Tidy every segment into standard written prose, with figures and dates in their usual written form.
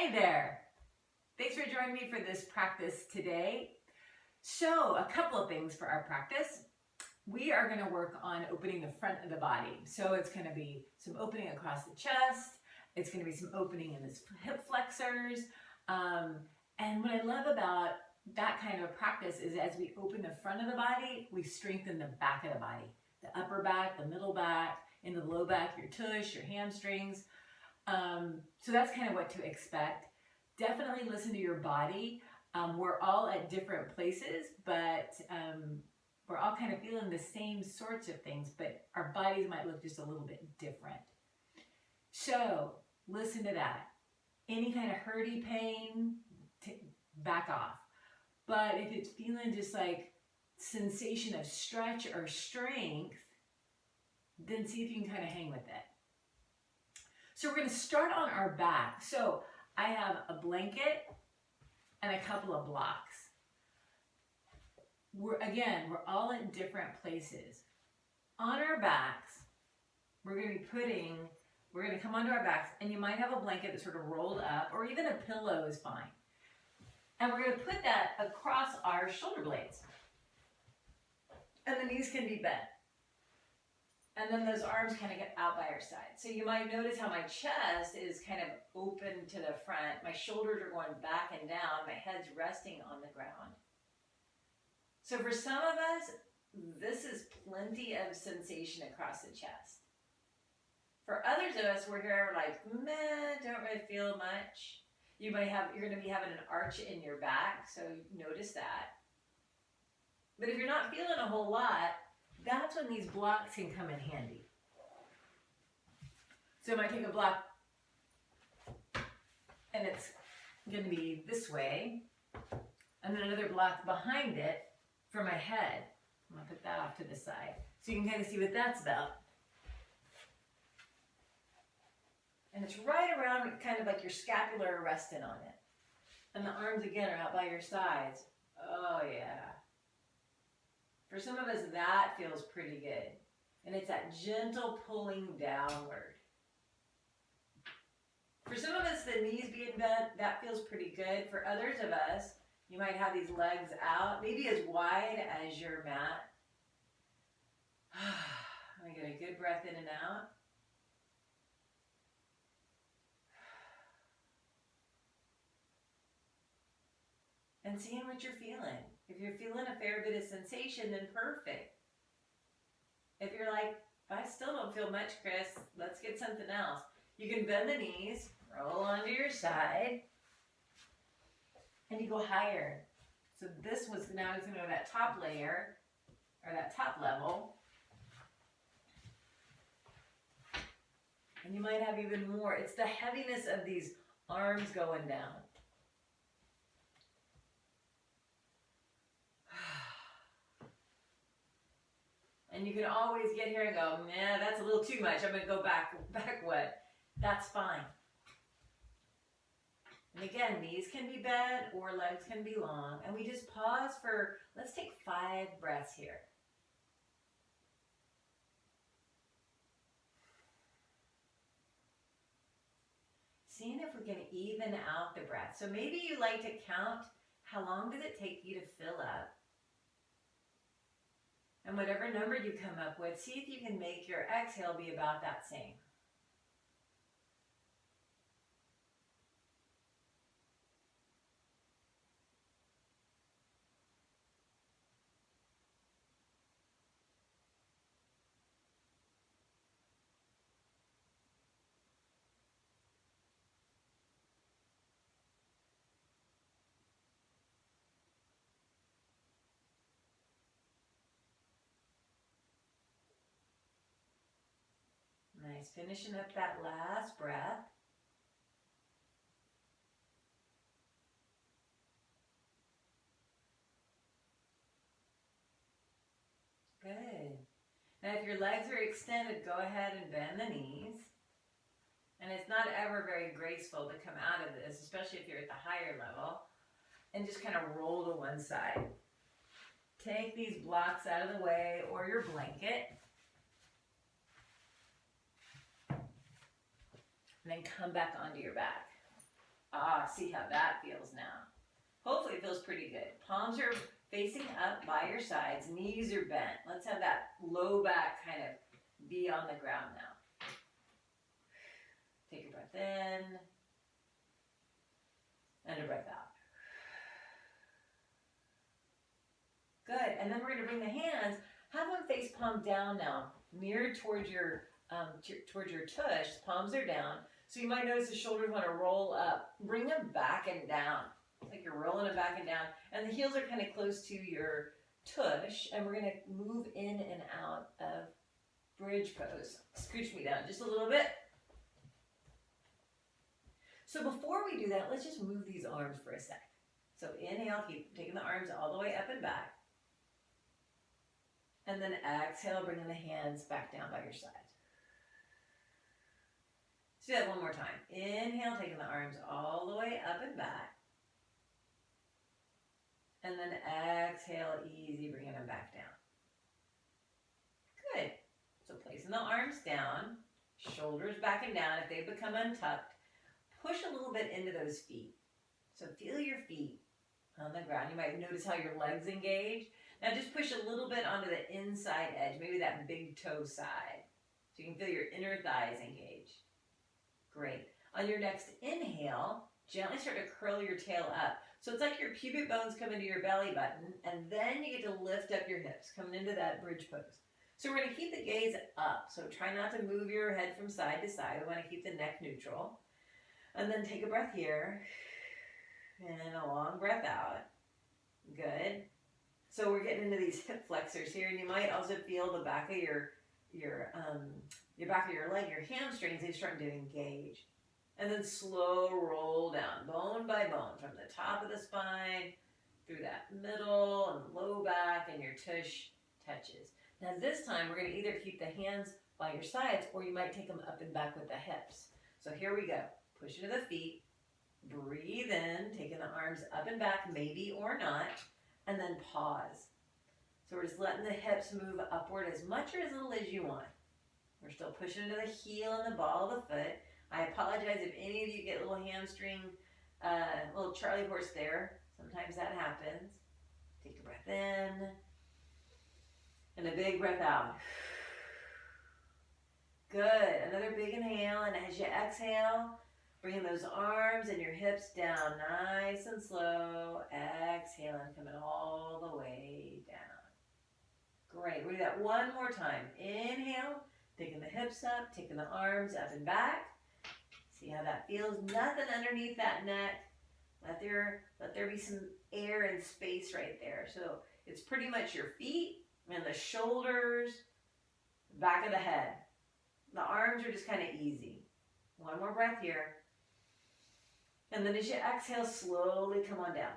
Hi there. Thanks for joining me for this practice today. So a couple of things for our practice. We are going to work on opening the front of the body. So it's going to be some opening across the chest. It's going to be some opening in the hip flexors. And what I love about that kind of a practice is as we open the front of the body, we strengthen the back of the body. The upper back, the middle back, into the low back, your tush, your hamstrings. So that's kind of what to expect. Definitely listen to your body. We're all at different places, but we're all kind of feeling the same sorts of things, but our bodies might look just a little bit different. So listen to that. Any kind of hurty pain, back off. But if it's feeling just like sensation of stretch or strength, then see if you can kind of hang with it. So we're going to start on our back. So I have a blanket and a couple of blocks. We're all in different places. On our backs, we're going to come onto our backs, and you might have a blanket that's sort of rolled up, or even a pillow is fine. And we're going to put that across our shoulder blades. And the knees can be bent. And then those arms kind of get out by our side. So you might notice how my chest is kind of open to the front. My shoulders are going back and down. My head's resting on the ground. So for some of us, this is plenty of sensation across the chest. For others of us, we're here like, meh, don't really feel much. You're going to be having an arch in your back, so notice that. But if you're not feeling a whole lot, that's when these blocks can come in handy. So I might take a block, and it's going to be this way, and then another block behind it for my head. I'm going to put that off to the side, so you can kind of see what that's about. And it's right around kind of like your scapular resting on it. And the arms, again, are out by your sides. Oh, yeah. For some of us, that feels pretty good. And it's that gentle pulling downward. For some of us, the knees being bent, that feels pretty good. For others of us, you might have these legs out, maybe as wide as your mat. I'm going to get a good breath in and out. And seeing what you're feeling. If you're feeling a fair bit of sensation, then perfect. If you're like, I still don't feel much, Chris, let's get something else. You can bend the knees, roll onto your side, and you go higher. So this was now it's going to go to that top layer, or that top level. And you might have even more. It's the heaviness of these arms going down. And you can always get here and go, man, that's a little too much. I'm going to go back what? That's fine. And again, knees can be bent or legs can be long. And we just pause for, let's take 5 breaths here. Seeing if we can even out the breath. So maybe you like to count how long does it take you to fill up. And whatever number you come up with, see if you can make your exhale be about that same. Nice, finishing up that last breath. Good. Now if your legs are extended, go ahead and bend the knees. And it's not ever very graceful to come out of this, especially if you're at the higher level. And just kind of roll to one side. Take these blocks out of the way or your blanket. And then come back onto your back. Ah, see how that feels now. Hopefully it feels pretty good. Palms are facing up by your sides, knees are bent. Let's have that low back kind of be on the ground now. Take a breath in and a breath out. Good, and then we're going to bring the hands, have them face palm down now, mirrored towards your tush. Palms are down. So you might notice the shoulders want to roll up. Bring them back and down. It's like you're rolling them back and down. And the heels are kind of close to your tush. And we're going to move in and out of bridge pose. Scooch me down just a little bit. So before we do that, let's just move these arms for a sec. So inhale, keep taking the arms all the way up and back. And then exhale, bringing the hands back down by your sides. Let's do that one more time. Inhale, taking the arms all the way up and back. And then exhale, easy, bringing them back down. Good. So placing the arms down, shoulders back and down. If they become untucked, push a little bit into those feet. So feel your feet on the ground. You might notice how your legs engage. Now just push a little bit onto the inside edge, maybe that big toe side. So you can feel your inner thighs engage. Great. On your next inhale, gently start to curl your tail up. So it's like your pubic bones come into your belly button, and then you get to lift up your hips, coming into that bridge pose. So we're going to keep the gaze up. So try not to move your head from side to side. We want to keep the neck neutral. And then take a breath here, and a long breath out. Good. So we're getting into these hip flexors here, and you might also feel the back of your back of your leg, your hamstrings, they're starting to engage. And then slow roll down, bone by bone, from the top of the spine, through that middle and low back, and your tush touches. Now this time, we're going to either keep the hands by your sides, or you might take them up and back with the hips. So here we go. Push into the feet. Breathe in, taking the arms up and back, maybe or not. And then pause. So we're just letting the hips move upward as much or as little as you want. We're still pushing into the heel and the ball of the foot. I apologize if any of you get a little hamstring, little Charlie horse there. Sometimes that happens. Take a breath in. And a big breath out. Good. Another big inhale. And as you exhale, bringing those arms and your hips down nice and slow. Exhaling, coming all the way down. Great. We'll do that one more time. Inhale, taking the hips up, taking the arms up and back. See how that feels? Nothing underneath that neck. Let there be some air and space right there. So it's pretty much your feet and the shoulders, back of the head. The arms are just kind of easy. One more breath here. And then as you exhale, slowly come on down.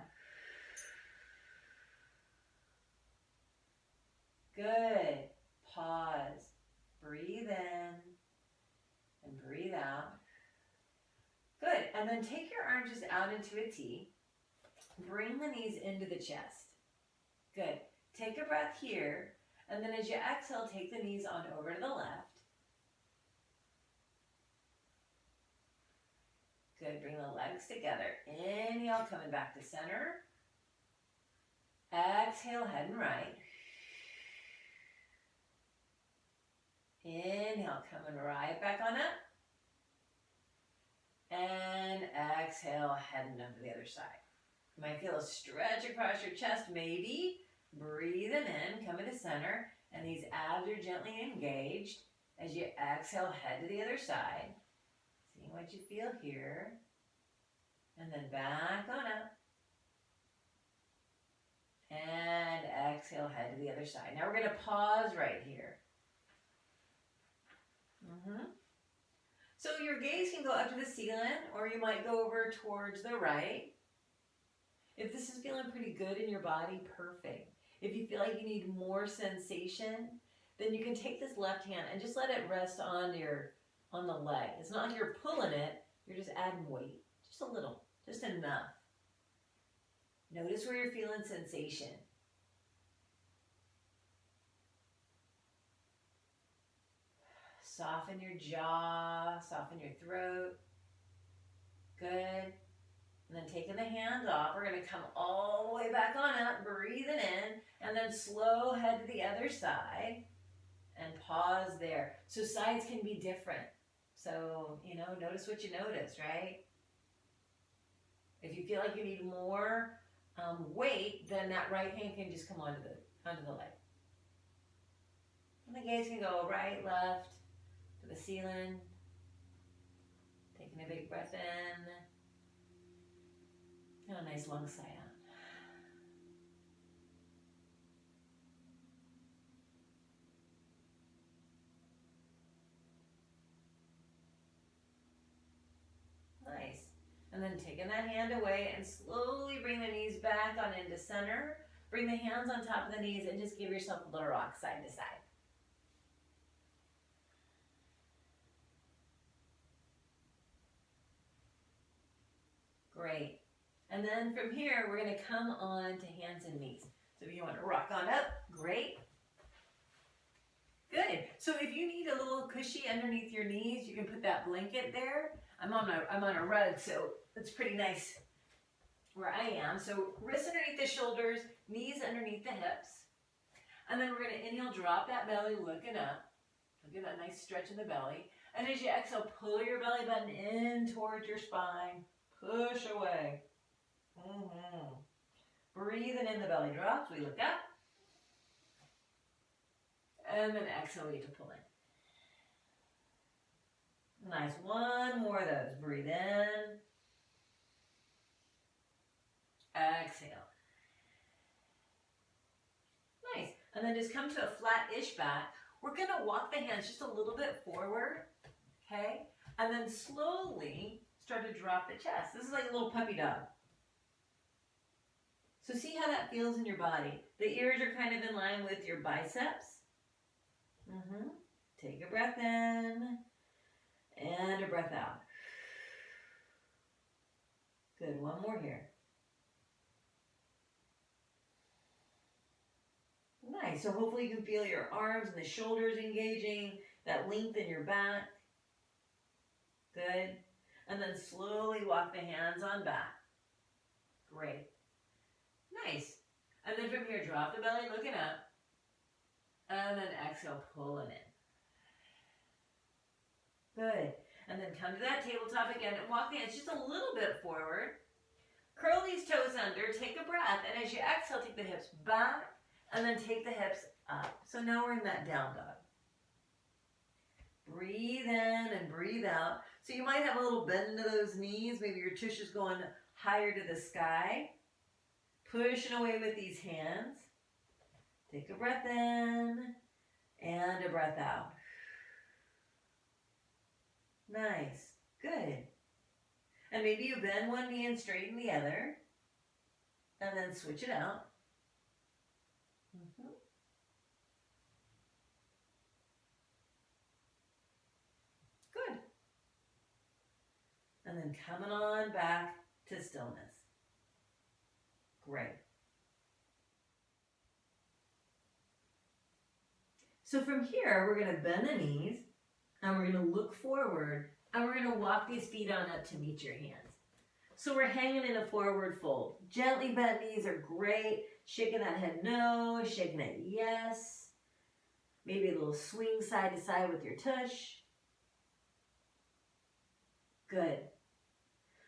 Good. Pause. Breathe in and breathe out. Good. And then take your arms just out into a T. Bring the knees into the chest. Good. Take a breath here. And then as you exhale, take the knees on over to the left. Good. Bring the legs together. Inhale, coming back to center. Exhale, heading right. Inhale, coming right back on up. And exhale, heading up to the other side. You might feel a stretch across your chest, maybe. Breathing in, coming to center. And these abs are gently engaged. As you exhale, head to the other side. Seeing what you feel here. And then back on up. And exhale, head to the other side. Now we're going to pause right here. So your gaze can go up to the ceiling, or you might go over towards the right. If this is feeling pretty good in your body, perfect. If you feel like you need more sensation, then you can take this left hand and just let it rest on the leg. It's not like you're pulling it, you're just adding weight. Just a little, just enough. Notice where you're feeling sensation. Soften your jaw, soften your throat. Good. hands off. We're going to come all the way back on up, breathing in, and then slow head to the other side and pause there. So sides can be different. So, notice what you notice, right? If you feel like you need more weight, then that right hand can just come onto the leg. And the gaze can go right, left, to the ceiling. Taking a big breath in. And a nice long sigh out. Nice. And then taking that hand away and slowly bring the knees back on into center. Bring the hands on top of the knees and just give yourself a little rock side to side. Great. And then from here, we're going to come on to hands and knees. So if you want to rock on up, great. Good. So if you need a little cushy underneath your knees, you can put that blanket there. I'm on a rug, so it's pretty nice where I am. So wrists underneath the shoulders, knees underneath the hips. And then we're going to inhale, drop that belly, looking up. Look at that nice stretch in the belly. And as you exhale, pull your belly button in towards your spine. Push away. Breathing in, the belly drops. We look up. And then exhale, we get to pull in. Nice. One more of those. Breathe in. Exhale. Nice. And then just come to a flat-ish back. We're going to walk the hands just a little bit forward. Okay? And then slowly start to drop the chest. This is like a little puppy dog. So see how that feels in your body. The ears are kind of in line with your biceps. Take a breath in and a breath out. Good. One more here. Nice. So hopefully you can feel your arms and the shoulders engaging, that length in your back. Good. And then slowly walk the hands on back. Great. Nice. And then from here, drop the belly, looking up. And then exhale, pulling in. Good. And then come to that tabletop again and walk the hands just a little bit forward. Curl these toes under, take a breath, and as you exhale, take the hips back, and then take the hips up. So now we're in that down dog. Breathe in and breathe out. So you might have a little bend into those knees. Maybe your tush is going higher to the sky. Pushing away with these hands. Take a breath in and a breath out. Nice. Good. And maybe you bend one knee and straighten the other. And then switch it out. Good. And then coming on back to stillness. Great. So from here, we're going to bend the knees, and we're going to look forward, and we're going to walk these feet on up to meet your hands. So we're hanging in a forward fold. Gently bent knees are great. Shaking that head no, shaking it yes. Maybe a little swing side to side with your tush. Good.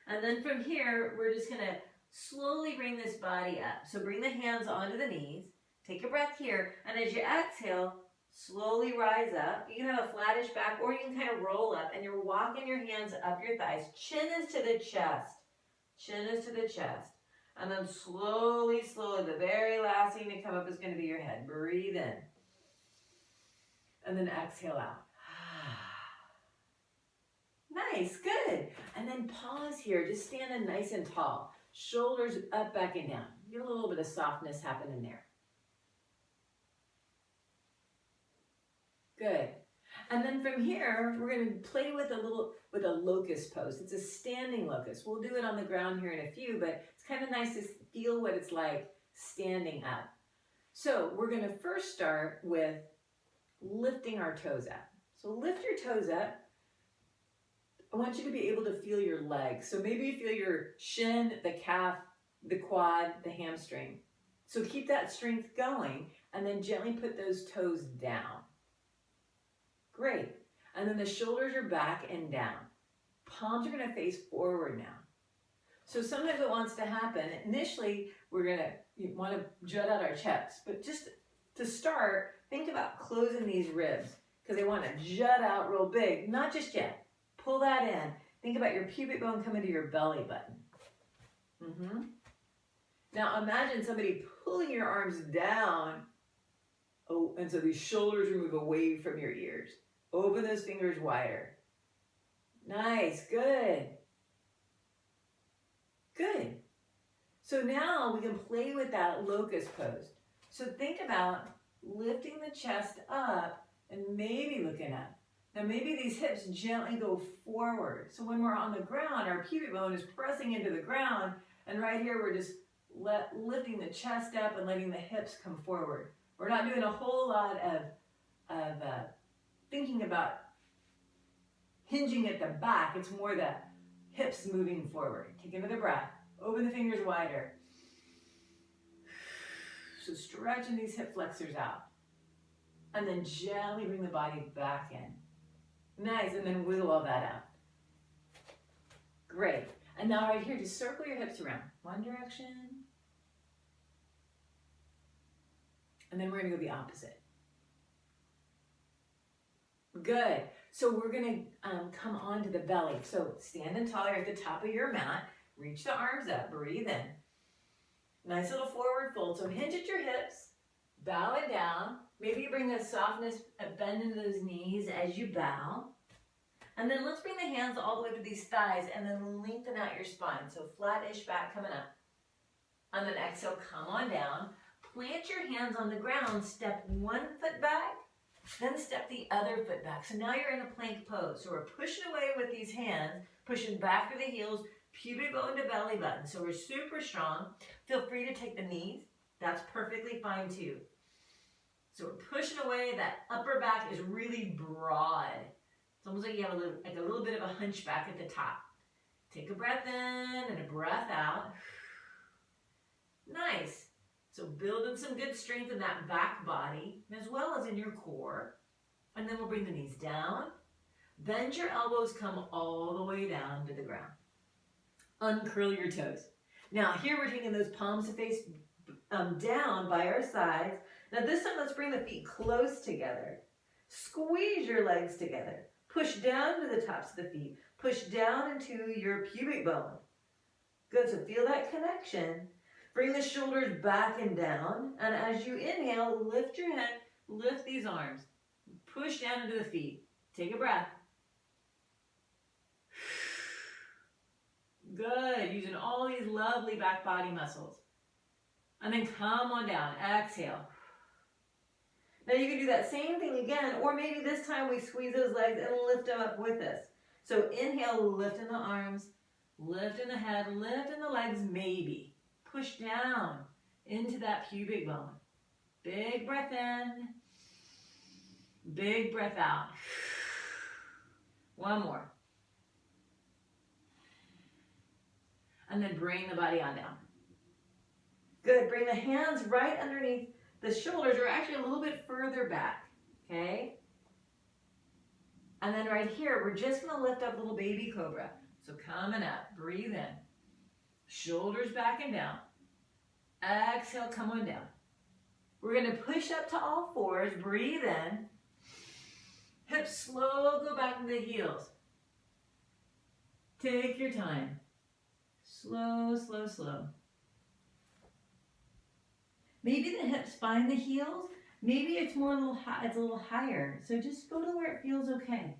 And then from here, we're just going to slowly bring this body up. So bring the hands onto the knees. Take a breath here. And as you exhale, slowly rise up. You can have a flattish back, or you can kind of roll up, and you're walking your hands up your thighs. Chin is to the chest. Chin is to the chest. And then slowly, the very last thing to come up is going to be your head. Breathe in. And then exhale out. Nice, good. And then pause here. Just standing nice and tall. Shoulders up, back, and down. Get a little bit of softness happening there. Good. And then from here, we're going to play with a locust pose. It's a standing locust. We'll do it on the ground here in a few, but it's kind of nice to feel what it's like standing up. So we're going to first start with lifting our toes up. So lift your toes up. I want you to be able to feel your legs. So maybe you feel your shin, the calf, the quad, the hamstring. So keep that strength going and then gently put those toes down. Great. And then the shoulders are back and down. Palms are going to face forward now. So sometimes what wants to happen, initially we're going to want to jut out our chest, but just to start, think about closing these ribs because they want to jut out real big. Not just yet. Pull that in. Think about your pubic bone coming to your belly button. Now imagine somebody pulling your arms down. Oh, and so these shoulders move away from your ears. Open those fingers wider. Nice, good. Good. So now we can play with that locust pose. So think about lifting the chest up and maybe looking up. Now maybe these hips gently go forward. So when we're on the ground, our pubic bone is pressing into the ground, and right here we're just lifting the chest up and letting the hips come forward. We're not doing a whole lot of thinking about hinging at the back. It's more the hips moving forward. Take another breath. Open the fingers wider. So stretching these hip flexors out. And then gently bring the body back in. Nice, and then wiggle all that out. Great. And now right here, just circle your hips around. One direction. And then we're going to go the opposite. Good. So we're going to come onto the belly. So standing tall, you're at the top of your mat. Reach the arms up. Breathe in. Nice little forward fold. So hinge at your hips. Bow it down. Maybe you bring a softness, a bend into those knees as you bow. And then let's bring the hands all the way to these thighs and then lengthen out your spine. So flat-ish back coming up. And then exhale, come on down. Plant your hands on the ground. Step one foot back. Then step the other foot back. So now you're in a plank pose. So we're pushing away with these hands, pushing back through the heels, pubic bone to belly button. So we're super strong. Feel free to take the knees. That's perfectly fine too. So we're pushing away. That upper back is really broad. It's almost like you have a little bit of a hunchback at the top. Take a breath in and a breath out. Nice. So building some good strength in that back body as well as in your core. And then we'll bring the knees down. Bend your elbows, come all the way down to the ground. Uncurl your toes. Now here we're taking those palms to face down by our sides. Now this time let's bring the feet close together. Squeeze your legs together. Push down to the tops of the feet. Push down into your pubic bone. Good, so feel that connection. Bring the shoulders back and down. And as you inhale, lift your head, lift these arms. Push down into the feet. Take a breath. Good, using all these lovely back body muscles. And then come on down, exhale. Now you can do that same thing again, or maybe this time we squeeze those legs and lift them up with us. So inhale, lifting the arms, lifting the head, lifting the legs, maybe. Push down into that pubic bone. Big breath in, big breath out. One more. And then bring the body on down. Good, bring the hands right underneath the shoulders, or actually a little bit further back, okay? And then right here, we're just gonna lift up little baby cobra. So coming up, breathe in. Shoulders back and down. Exhale, come on down. We're gonna push up to all fours, breathe in. Hips slow, go back to the heels. Take your time. Slow, slow, slow. Maybe the hips find the heels. Maybe it's more it's a little higher. So just go to where it feels okay.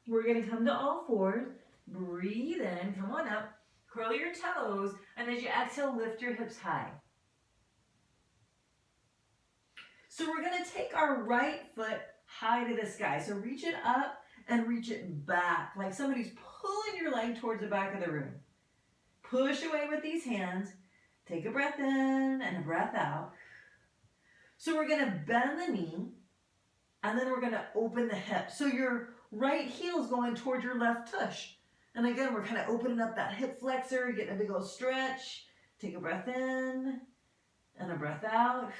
We're going to come to all fours. Breathe in. Come on up. Curl your toes. And as you exhale, lift your hips high. So we're going to take our right foot high to the sky. So reach it up and reach it back. Like somebody's pulling your leg towards the back of the room. Push away with these hands. Take a breath in and a breath out. So we're going to bend the knee and then we're going to open the hip. So your right heel is going towards your left tush. And again, we're kind of opening up that hip flexor, getting a big old stretch. Take a breath in and a breath out.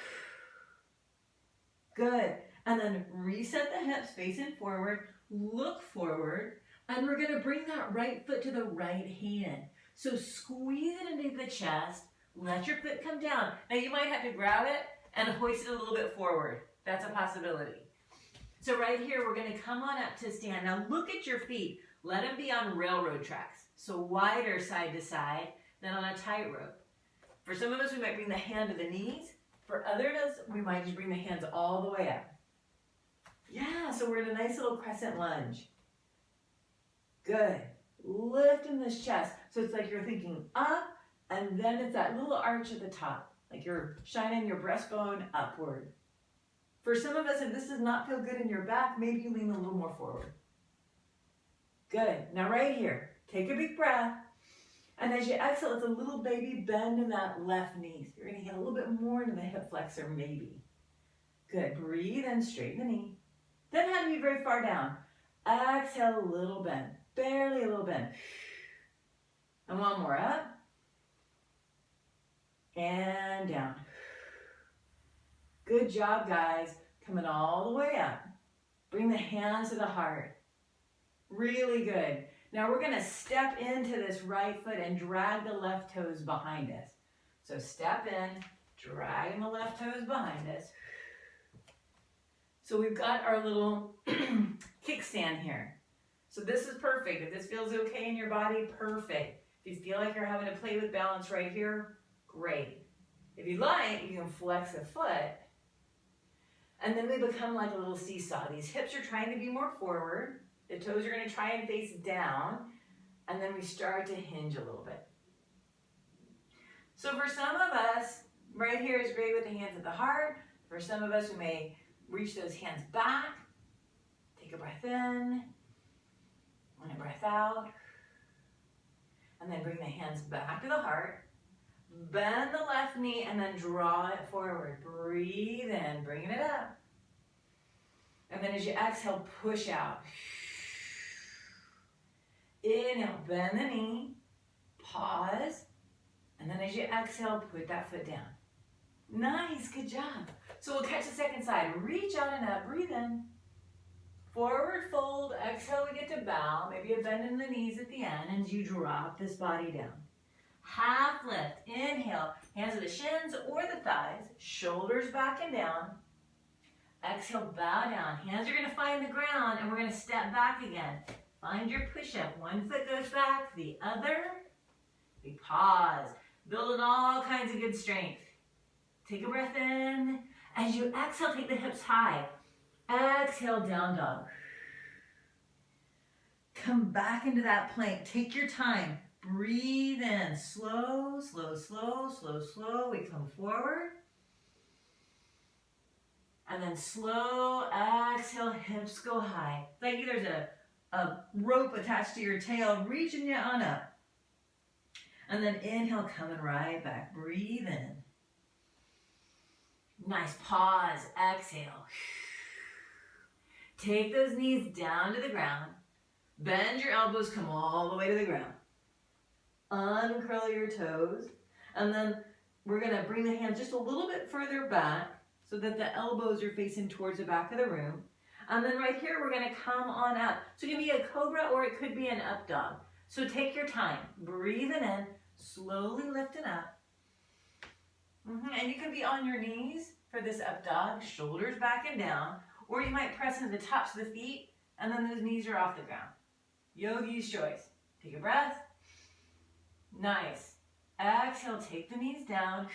Good. And then reset the hips facing forward, look forward, and we're going to bring that right foot to the right hand. So squeeze it into the chest, let your foot come down. Now you might have to grab it and hoist it a little bit forward. That's a possibility. So right here, we're going to come on up to stand. Now look at your feet. Let them be on railroad tracks. So wider side to side than on a tightrope. For some of us, we might bring the hand to the knees. For others, we might just bring the hands all the way up. Yeah, so we're in a nice little crescent lunge. Good. Lifting this chest. So it's like you're thinking up, and then it's that little arch at the top. Like you're shining your breastbone upward. For some of us, if this does not feel good in your back, maybe you lean a little more forward. Good. Now right here, take a big breath. And as you exhale, it's a little baby bend in that left knee. You're going to get a little bit more into the hip flexor, maybe. Good. Breathe in, straighten the knee. Doesn't have to be very far down. Exhale, a little bend. Barely a little bend. And one more up. And down. Good job, guys. Coming all the way up. Bring the hands to the heart. Really good. Now we're going to step into this right foot and drag the left toes behind us. So step in, dragging the left toes behind us. So we've got our little kickstand here. So this is perfect. If this feels okay in your body, perfect. If you feel like you're having to play with balance right here, great. If you like, you can flex a foot. And then we become like a little seesaw. These hips are trying to be more forward. The toes are going to try and face down. And then we start to hinge a little bit. So for some of us, right here is great with the hands at the heart. For some of us, we may reach those hands back. Take a breath in. And a breath out. And then bring the hands back to the heart. Bend the left knee and then draw it forward. Breathe in, bringing it up. And then as you exhale, push out. Inhale, bend the knee. Pause. And then as you exhale, put that foot down. Nice, good job. So we'll catch the second side. Reach out and up, breathe in. Forward fold, exhale, we get to bow. Maybe a bend in the knees at the end and you drop this body down. Half lift, inhale, hands to the shins or the thighs, shoulders back and down. Exhale, bow down. Hands are going to find the ground and we're going to step back again. Find your push-up. One foot goes back, the other. We pause, building all kinds of good strength. Take a breath in. As you exhale, take the hips high. Exhale, down dog. Come back into that plank. Take your time. Breathe in. Slow, slow, slow, slow, slow. We come forward. And then slow, exhale, hips go high. Like there's a rope attached to your tail, reaching you on up. And then inhale, coming right back. Breathe in. Nice pause. Exhale. Take those knees down to the ground. Bend your elbows, come all the way to the ground. Uncurl your toes. And then we're going to bring the hands just a little bit further back so that the elbows are facing towards the back of the room. And then right here, we're going to come on up. So it can be a cobra or it could be an up dog. So take your time. Breathing in, slowly lifting up. And you can be on your knees for this up dog, shoulders back and down. Or you might press into the tops of the feet and then those knees are off the ground. Yogi's choice. Take a breath. Nice. Exhale, take the knees down.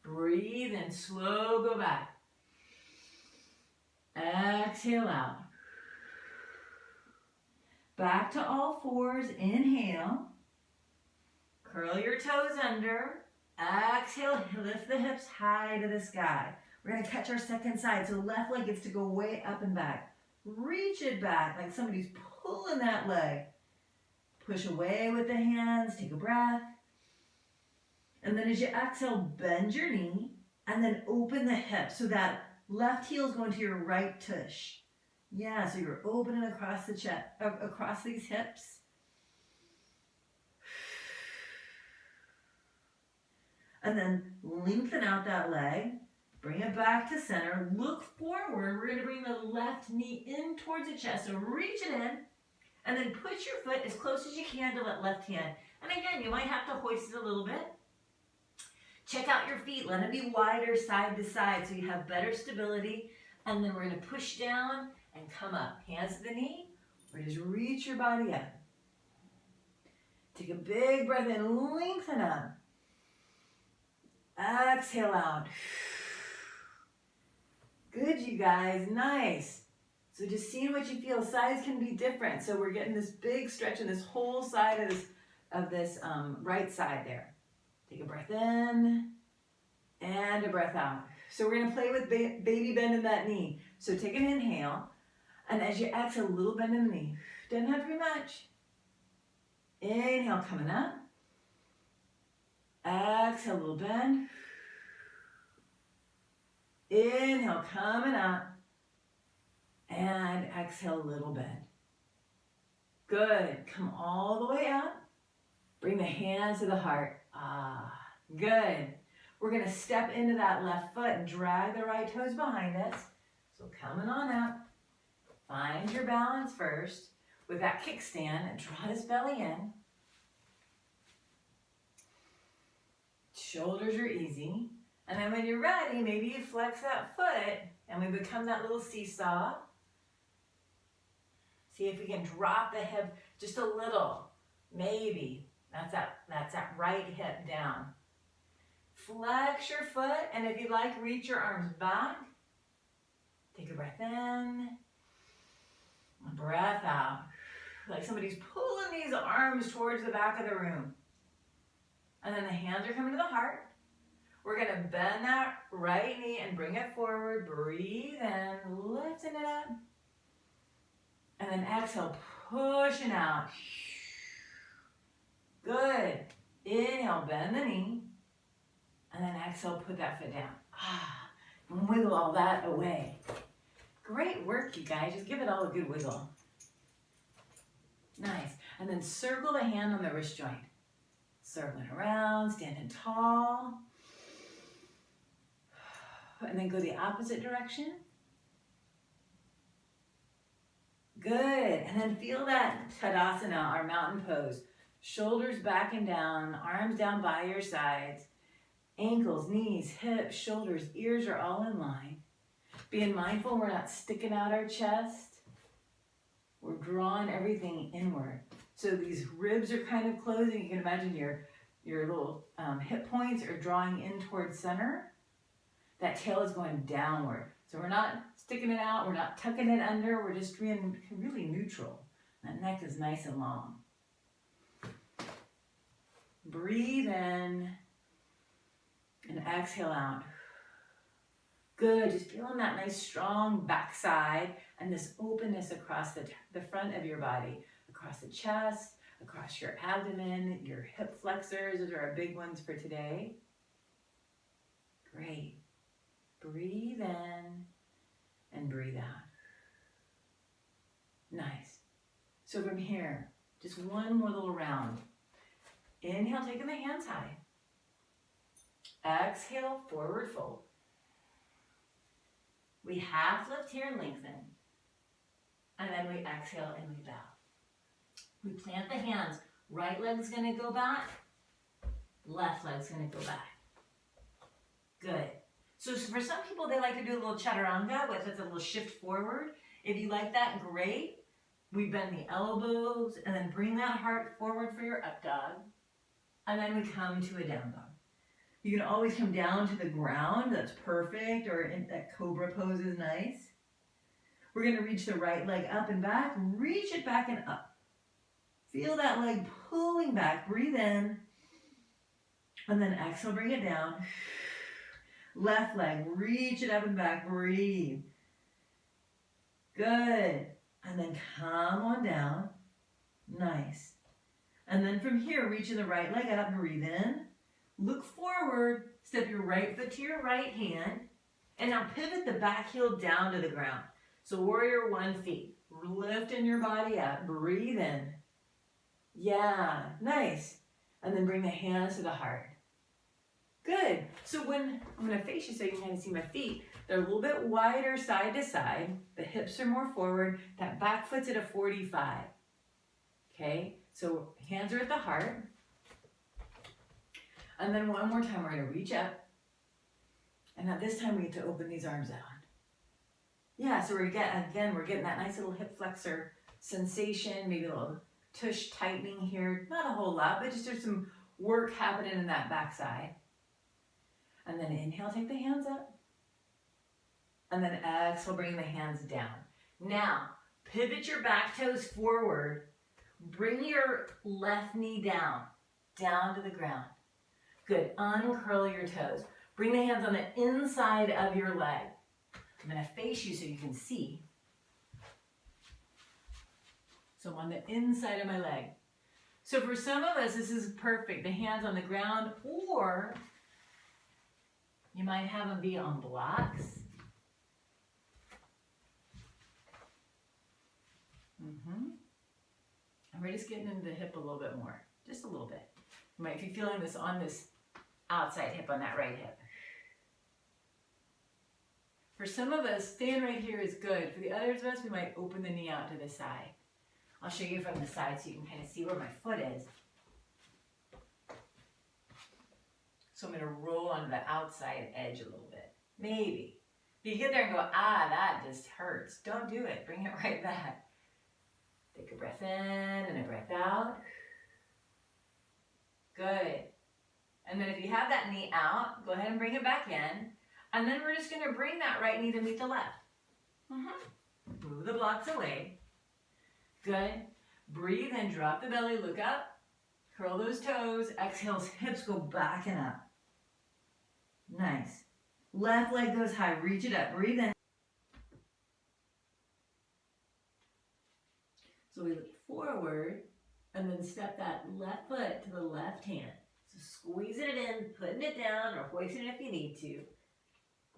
Breathe in, slow, go back. Exhale out. Back to all fours, inhale. Curl your toes under. Exhale, lift the hips high to the sky. We're going to catch our second side, so left leg gets to go way up and back. Reach it back like somebody's pulling that leg. Push away with the hands, take a breath. And then as you exhale, bend your knee and then open the hip so that left heel is going to your right tush. Yeah, so you're opening across the chest, across these hips. And then lengthen out that leg. Bring it back to center. Look forward. We're going to bring the left knee in towards the chest. So reach it in. And then put your foot as close as you can to that left hand. And again, you might have to hoist it a little bit. Check out your feet. Let them be wider side to side so you have better stability. And then we're going to push down and come up. Hands to the knee. Or just reach your body up. Take a big breath in. Lengthen up. Exhale out. Good, you guys. Nice. So just seeing what you feel. Sides can be different. So we're getting this big stretch in this whole side of this right side there. Take a breath in and a breath out. So we're going to play with baby bend in that knee. So take an inhale. And as you exhale, a little bend in the knee. Doesn't have to be much. Inhale, coming up. Exhale, a little bend. Inhale, coming up. And exhale, a little bend. Good. Come all the way up. Bring the hands to the heart. Good. We're going to step into that left foot and drag the right toes behind us. So coming on up. Find your balance first with that kickstand and draw this belly in. Shoulders are easy. And then when you're ready, maybe you flex that foot and we become that little seesaw. See if we can drop the hip just a little. Maybe. That's that right hip down. Flex your foot, and if you like, reach your arms back. Take a breath in. Breath out. Like somebody's pulling these arms towards the back of the room. And then the hands are coming to the heart. We're going to bend that right knee and bring it forward. Breathe in, lifting it up. And then exhale, pushing out. Good. Inhale, bend the knee. And then exhale, put that foot down. And wiggle all that away. Great work, you guys. Just give it all a good wiggle. Nice. And then circle the hand on the wrist joint. Circling around, standing tall. And then go the opposite direction. Good. And then feel that Tadasana, our mountain pose. Shoulders back and down, arms down by your sides. Ankles, knees, hips, shoulders, ears are all in line. Being mindful we're not sticking out our chest. We're drawing everything inward. So these ribs are kind of closing. You can imagine your little hip points are drawing in towards center. That tail is going downward. So we're not sticking it out. We're not tucking it under. We're just being really neutral. That neck is nice and long. Breathe in and exhale out. Good. Just feeling that nice strong backside and this openness across the front of your body, across the chest, across your abdomen, your hip flexors. Those are our big ones for today. Great. Breathe in and breathe out. Nice. So from here, just one more little round. Inhale, taking the hands high. Exhale, forward fold. We half lift here and lengthen. And then we exhale and we bow. We plant the hands. Right leg's going to go back. Left leg's going to go back. Good. So for some people, they like to do a little chaturanga, which is a little shift forward. If you like that, great. We bend the elbows and then bring that heart forward for your up dog. And then we come to a down dog. You can always come down to the ground. That's perfect. Or that cobra pose is nice. We're going to reach the right leg up and back. Reach it back and up. Feel that leg pulling back. Breathe in. And then exhale, bring it down. Left leg, reach it up and back. Breathe. Good. And then come on down. Nice. And then from here, reaching the right leg up. Breathe in. Look forward. Step your right foot to your right hand. And now pivot the back heel down to the ground. So warrior 1 feet. Lifting your body up. Breathe in. Yeah, nice. And then bring the hands to the heart. Good. So when I'm going to face you so you can kind of see my feet, they're a little bit wider side to side. The hips are more forward. That back foot's at a 45. Okay, so hands are at the heart. And then one more time, we're going to reach up. And now this time we get to open these arms out. Yeah, so we're getting that nice little hip flexor sensation, maybe a little tush tightening here. Not a whole lot, but just there's some work happening in that backside. And then inhale, take the hands up. And then exhale, bring the hands down. Now, pivot your back toes forward. Bring your left knee down to the ground. Good, uncurl your toes. Bring the hands on the inside of your leg. I'm gonna face you so you can see. So I'm on the inside of my leg. So for some of us, this is perfect. The hands on the ground, or you might have them be on blocks. And we're just getting into the hip a little bit more, just a little bit. You might be feeling this on this outside hip, on that right hip. For some of us, staying right here is good. For the others of us, we might open the knee out to the side. I'll show you from the side so you can kind of see where my foot is. So I'm going to roll onto the outside edge a little bit. Maybe. But you get there and go, that just hurts. Don't do it. Bring it right back. Take a breath in and a breath out. Good. And then if you have that knee out, go ahead and bring it back in. And then we're just going to bring that right knee to meet the left. Move the blocks away. Good. Breathe and drop the belly, look up. Curl those toes. Exhale, hips go back and up. Nice. Left leg goes high. Reach it up. Breathe in. So we look forward and then step that left foot to the left hand. So squeezing it in, putting it down, or hoisting it if you need to.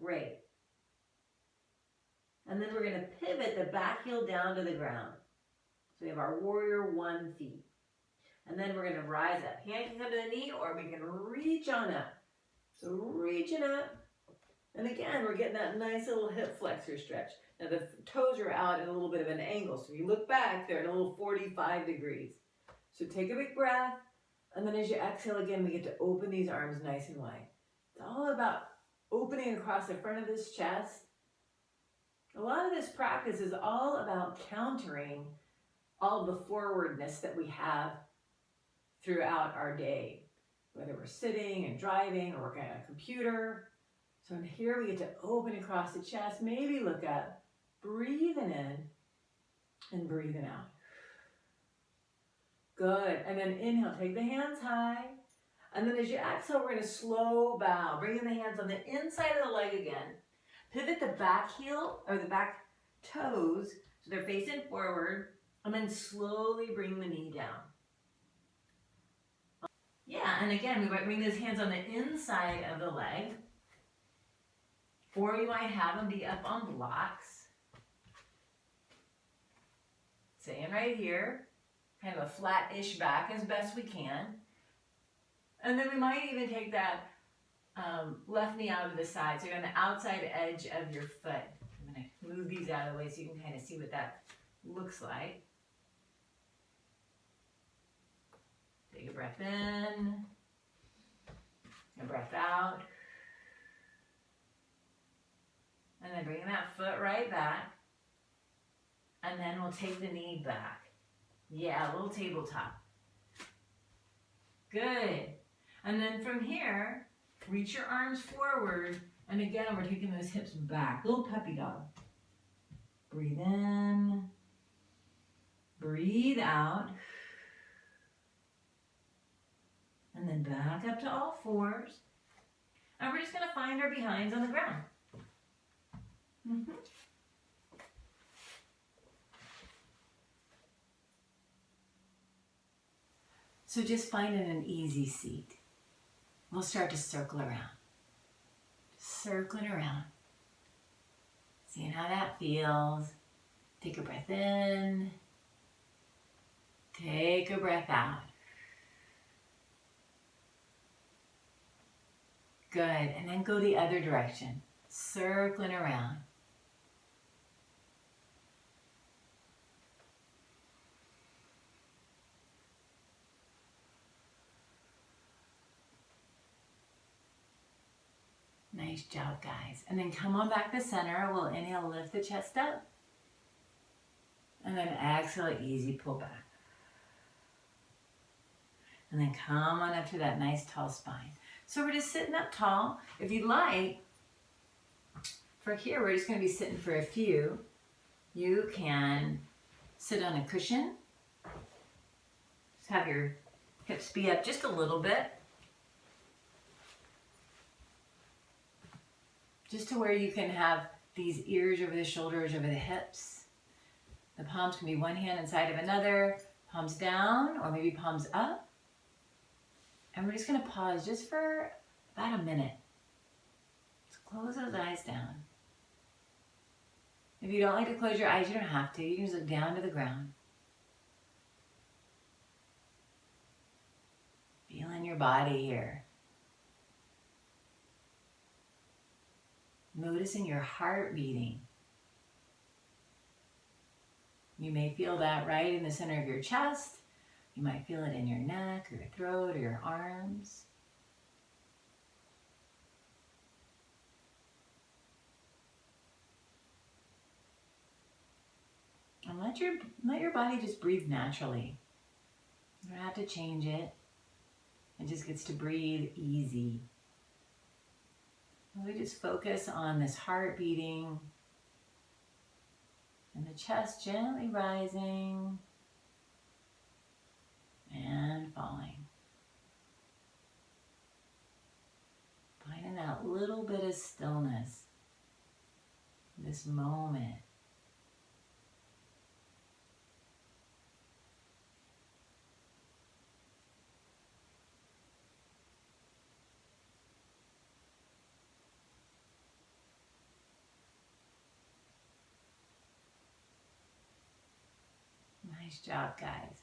Great. And then we're going to pivot the back heel down to the ground. So we have our warrior one feet. And then we're going to rise up. Hand can come to the knee, or we can reach on up. So reaching up. And again, we're getting that nice little hip flexor stretch. Now the toes are out at a little bit of an angle. So if you look back, they're at a little 45 degrees. So take a big breath. And then as you exhale again, we get to open these arms nice and wide. It's all about opening across the front of this chest. A lot of this practice is all about countering all the forwardness that we have throughout our day, whether we're sitting and driving or working on a computer. So in here we get to open across the chest, maybe look up, breathing in and breathing out. Good, and then inhale, take the hands high. And then as you exhale, we're going to slow bow, bringing the hands on the inside of the leg again. Pivot the back heel, or the back toes, so they're facing forward, and then slowly bring the knee down. Yeah, and again, we might bring those hands on the inside of the leg, or you might have them be up on blocks. Staying right here, kind of a flat-ish back as best we can. And then we might even take that left knee out to the side. So you're on the outside edge of your foot. I'm going to move these out of the way so you can kind of see what that looks like. Take a breath in, a breath out. And then bring that foot right back. And then we'll take the knee back. Yeah, a little tabletop. Good. And then from here, reach your arms forward. And again, we're taking those hips back. Little puppy dog. Breathe in. Breathe out. And then back up to all fours. And we're just going to find our behinds on the ground. So just finding an easy seat. We'll start to circle around. Circling around. Seeing how that feels. Take a breath in. Take a breath out. Good. And then go the other direction, circling around. Nice job, guys. And then come on back to center. We'll inhale, lift the chest up. And then exhale, easy pull back. And then come on up to that nice tall spine. So we're just sitting up tall. If you'd like, for here, we're just going to be sitting for a few. You can sit on a cushion. Just have your hips be up just a little bit. Just to where you can have these ears over the shoulders, over the hips. The palms can be one hand inside of another, palms down, or maybe palms up. And we're just going to pause just for about a minute. Just close those eyes down. If you don't like to close your eyes, you don't have to. You can just look down to the ground. Feeling your body here. Noticing your heart beating. You may feel that right in the center of your chest. You might feel it in your neck or your throat or your arms. And let your body just breathe naturally. You don't have to change it. It just gets to breathe easy. We just focus on this heart beating and the chest gently rising and falling. Finding that little bit of stillness, this moment. Nice job, guys.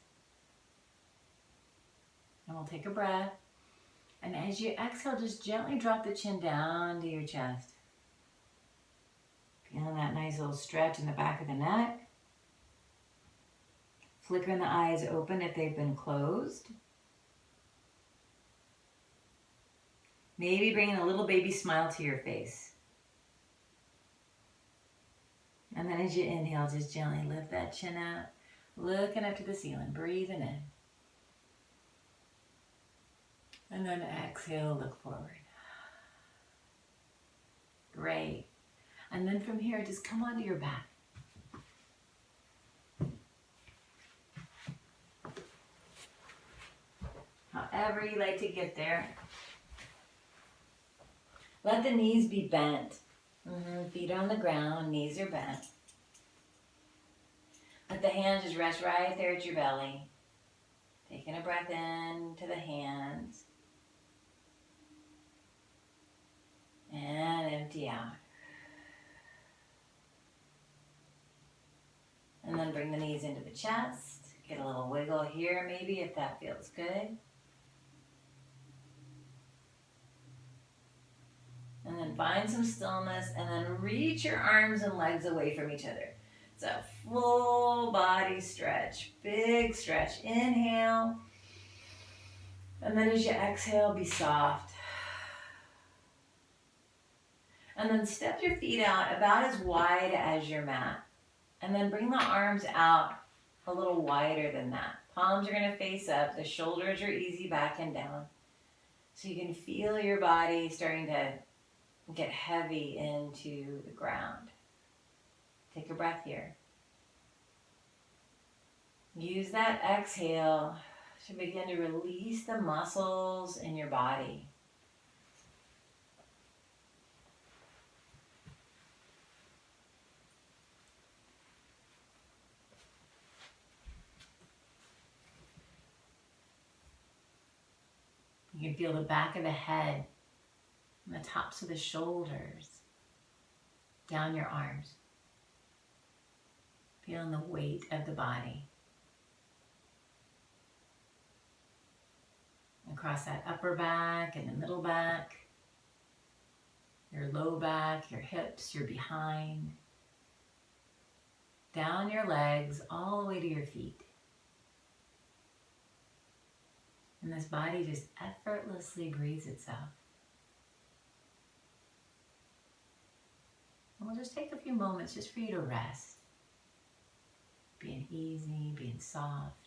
And we'll take a breath. And as you exhale, just gently drop the chin down to your chest. Feeling that nice little stretch in the back of the neck. Flickering the eyes open if they've been closed. Maybe bringing a little baby smile to your face. And then as you inhale, just gently lift that chin up. Looking up to the ceiling, breathing in. And then exhale, look forward. Great. And then from here, just come onto your back. However you like to get there. Let the knees be bent. Feet on the ground, knees are bent. Let the hands just rest right there at your belly. Taking a breath in to the hands. And empty out. And then bring the knees into the chest. Get a little wiggle here maybe if that feels good. And then find some stillness and then reach your arms and legs away from each other. It's a full body stretch, big stretch. Inhale. And then as you exhale, be soft. And then step your feet out about as wide as your mat. And then bring the arms out a little wider than that. Palms are going to face up. The shoulders are easy back and down. So you can feel your body starting to get heavy into the ground. Take a breath here. Use that exhale to begin to release the muscles in your body. You can feel the back of the head and the tops of the shoulders, down your arms. Feeling the weight of the body. Across that upper back and the middle back. your low back, your hips, your behind, down your legs, all the way to your feet. And this body just effortlessly breathes itself. And we'll just take a few moments just for you to rest. Being easy, being soft.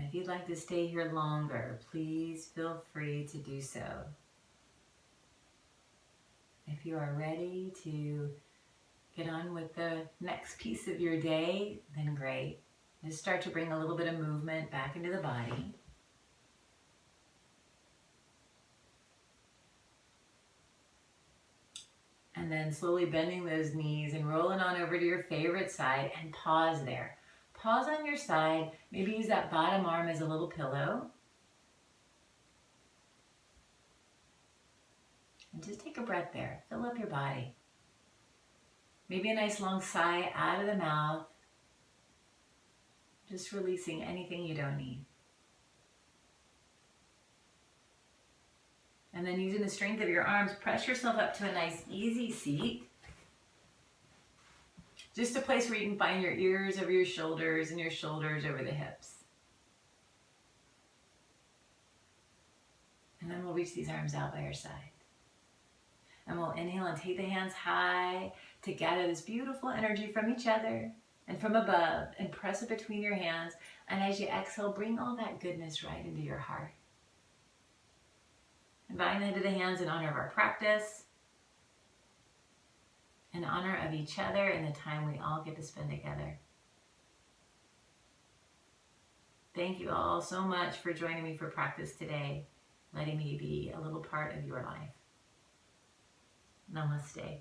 And if you'd like to stay here longer, please feel free to do so. If you are ready to get on with the next piece of your day, then great. Just start to bring a little bit of movement back into the body. And then slowly bending those knees and rolling on over to your favorite side and pause there. Pause on your side. Maybe use that bottom arm as a little pillow. And just take a breath there. Fill up your body. Maybe a nice long sigh out of the mouth. Just releasing anything you don't need. And then using the strength of your arms, press yourself up to a nice easy seat. Just a place where you can find your ears over your shoulders and your shoulders over the hips. And then we'll reach these arms out by your side. And we'll inhale and take the hands high to gather this beautiful energy from each other and from above and press it between your hands. And as you exhale, bring all that goodness right into your heart. And bowing the head to the hands in honor of our practice, in honor of each other and the time we all get to spend together. Thank you all so much for joining me for practice today, letting me be a little part of your life. Namaste.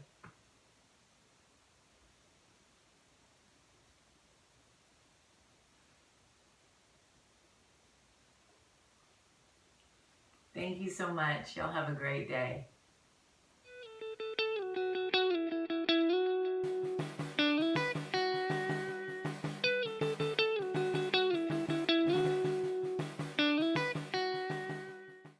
Thank you so much. Y'all have a great day.